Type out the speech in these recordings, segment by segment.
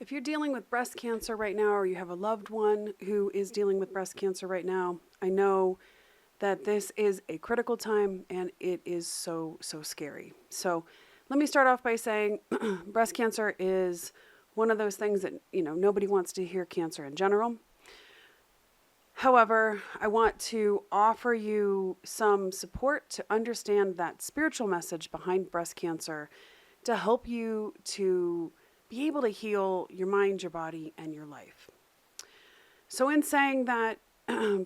If you're dealing with breast cancer right now, or you have a loved one who is dealing with breast cancer right now, I know that this is a critical time and it is so scary. So let me start off by saying breast cancer is one of those things that, nobody wants to hear cancer in general. However, I want to offer you some support to understand that spiritual message behind breast cancer to help you to be able to heal your mind, your body, and your life. So, in saying that,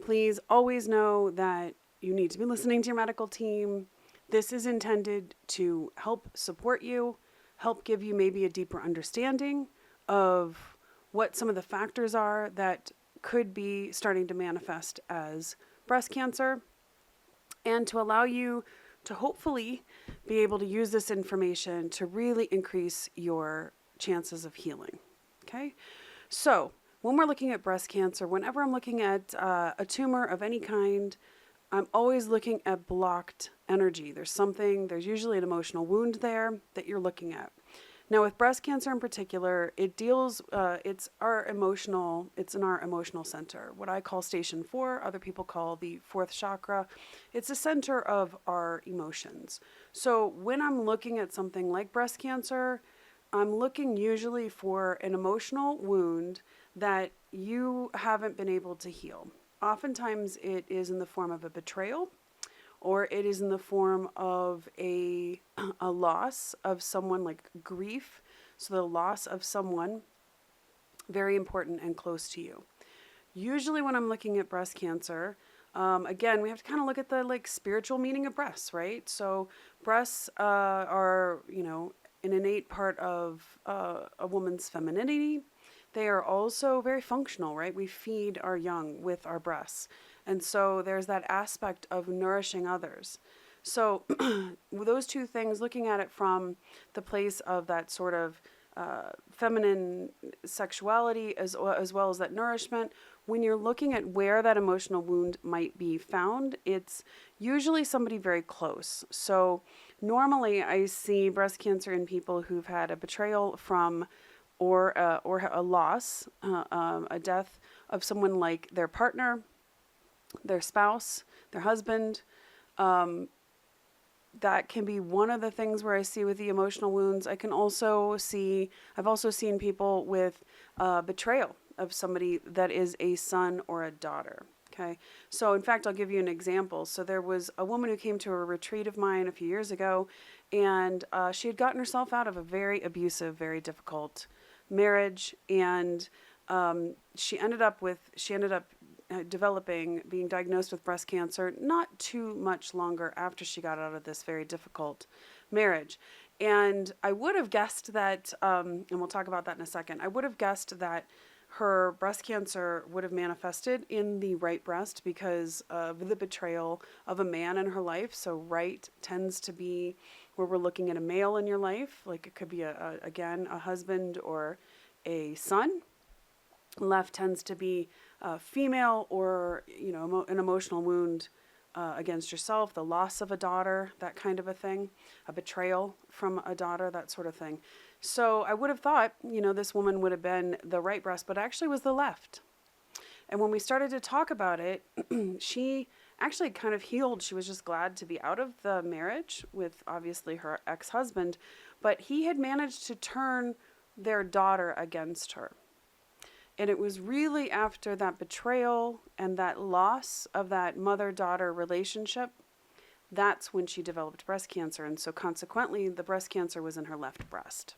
please always know that you need to be listening to your medical team. This is intended to help support you, help give you maybe a deeper understanding of what some of the factors are that could be starting to manifest as breast cancer, and to allow you to hopefully be able to use this information to really increase your chances of healing. Okay? So, when we're looking at breast cancer, whenever I'm looking at a tumor of any kind, I'm always looking at blocked energy. There's usually an emotional wound there that you're looking at. Now, with breast cancer in particular, it's in our emotional center, what I call station 4, other people call the fourth chakra. It's the center of our emotions. So when I'm looking at something like breast cancer, I'm looking usually for an emotional wound that you haven't been able to heal. Oftentimes it is in the form of a betrayal, or it is in the form of a loss of someone, like grief. So the loss of someone very important and close to you. Usually when I'm looking at breast cancer, again, we have to kind of look at the spiritual meaning of breasts, right? So breasts are, an innate part of a woman's femininity. They are also very functional, right? We feed our young with our breasts. And so there's that aspect of nourishing others. So those two things, looking at it from the place of that sort of feminine sexuality as well as that nourishment, when you're looking at where that emotional wound might be found, it's usually somebody very close. So normally I see breast cancer in people who've had a betrayal from or a loss, a death of someone like their partner, their spouse, their husband. That can be one of the things where I see with the emotional wounds. I've also seen people with betrayal of somebody that is a son or a daughter. Okay. So in fact, I'll give you an example. So there was a woman who came to a retreat of mine a few years ago, and she had gotten herself out of a very abusive, very difficult marriage, and she ended up being diagnosed with breast cancer not too much longer after she got out of this very difficult marriage. And I would have guessed that, and we'll talk about that in a second, I would have guessed that her breast cancer would have manifested in the right breast because of the betrayal of a man in her life. So right tends to be where we're looking at a male in your life, like it could be again a husband or a son. Left tends to be female, or an emotional wound against yourself, the loss of a daughter, that kind of a thing, a betrayal from a daughter, that sort of thing. So I would have thought, this woman would have been the right breast, but actually was the left. And when we started to talk about it, she actually kind of healed. She was just glad to be out of the marriage with obviously her ex-husband, but he had managed to turn their daughter against her. And it was really after that betrayal and that loss of that mother-daughter relationship, that's when she developed breast cancer. And so consequently, the breast cancer was in her left breast.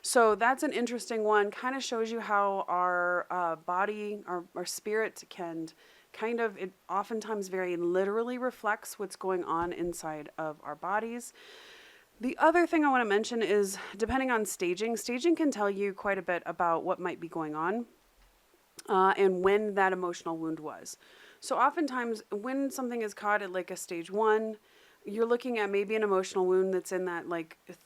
So that's an interesting one. Kind of shows you how our body, our spirit can it oftentimes very literally reflects what's going on inside of our bodies. The other thing I want to mention is, depending on staging can tell you quite a bit about what might be going on and when that emotional wound was. So oftentimes when something is caught at like a stage 1, you're looking at maybe an emotional wound that's in that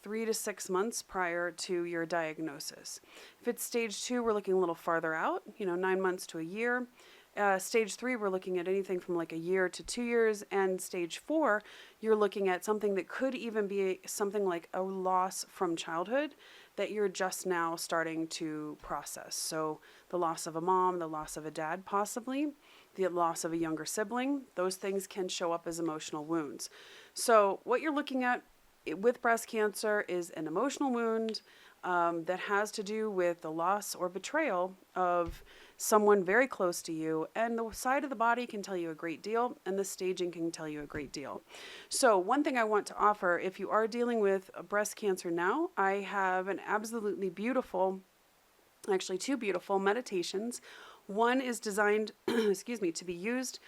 3 to 6 months prior to your diagnosis. If it's stage 2, we're looking a little farther out, 9 months to a year. Stage 3, we're looking at anything from a year to 2 years. And stage 4, you're looking at something that could even be something like a loss from childhood that you're just now starting to process. So the loss of a mom, the loss of a dad, possibly, the loss of a younger sibling, those things can show up as emotional wounds. So what you're looking at with breast cancer is an emotional wound that has to do with the loss or betrayal of someone very close to you. And the side of the body can tell you a great deal, and the staging can tell you a great deal. So one thing I want to offer, if you are dealing with breast cancer now, I have an absolutely beautiful, actually two beautiful meditations. One is designed, excuse me, to be used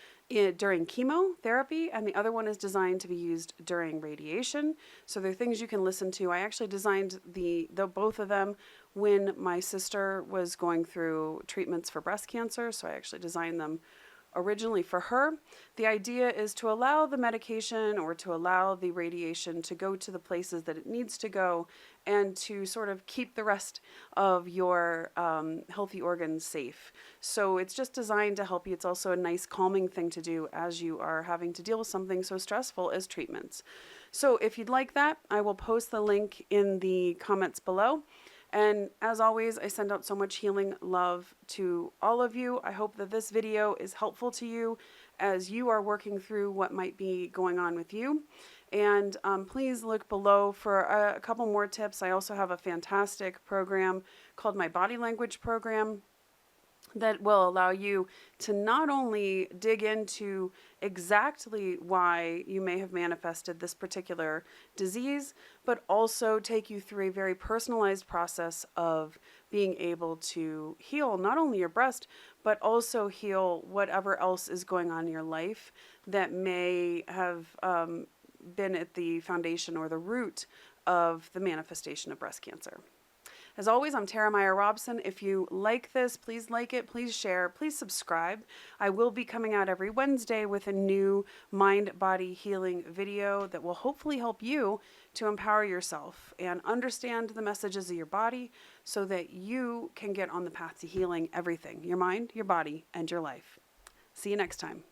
during chemotherapy, and the other one is designed to be used during radiation. So they're things you can listen to. I actually designed the both of them when my sister was going through treatments for breast cancer. So I actually designed them originally for her. The idea is to allow the medication or to allow the radiation to go to the places that it needs to go, and to sort of keep the rest of your healthy organs safe. So it's just designed to help you. It's also a nice calming thing to do as you are having to deal with something so stressful as treatments. So if you'd like that, I will post the link in the comments below. And as always, I send out so much healing love to all of you. I hope that this video is helpful to you as you are working through what might be going on with you. And please look below for a couple more tips. I also have a fantastic program called my Body Language Program that will allow you to not only dig into exactly why you may have manifested this particular disease, but also take you through a very personalized process of being able to heal not only your breast, but also heal whatever else is going on in your life that may have been at the foundation or the root of the manifestation of breast cancer. As always, I'm Tara Meyer-Robson. If you like this, please like it, please share, please subscribe. I will be coming out every Wednesday with a new mind-body healing video that will hopefully help you to empower yourself and understand the messages of your body so that you can get on the path to healing everything, your mind, your body, and your life. See you next time.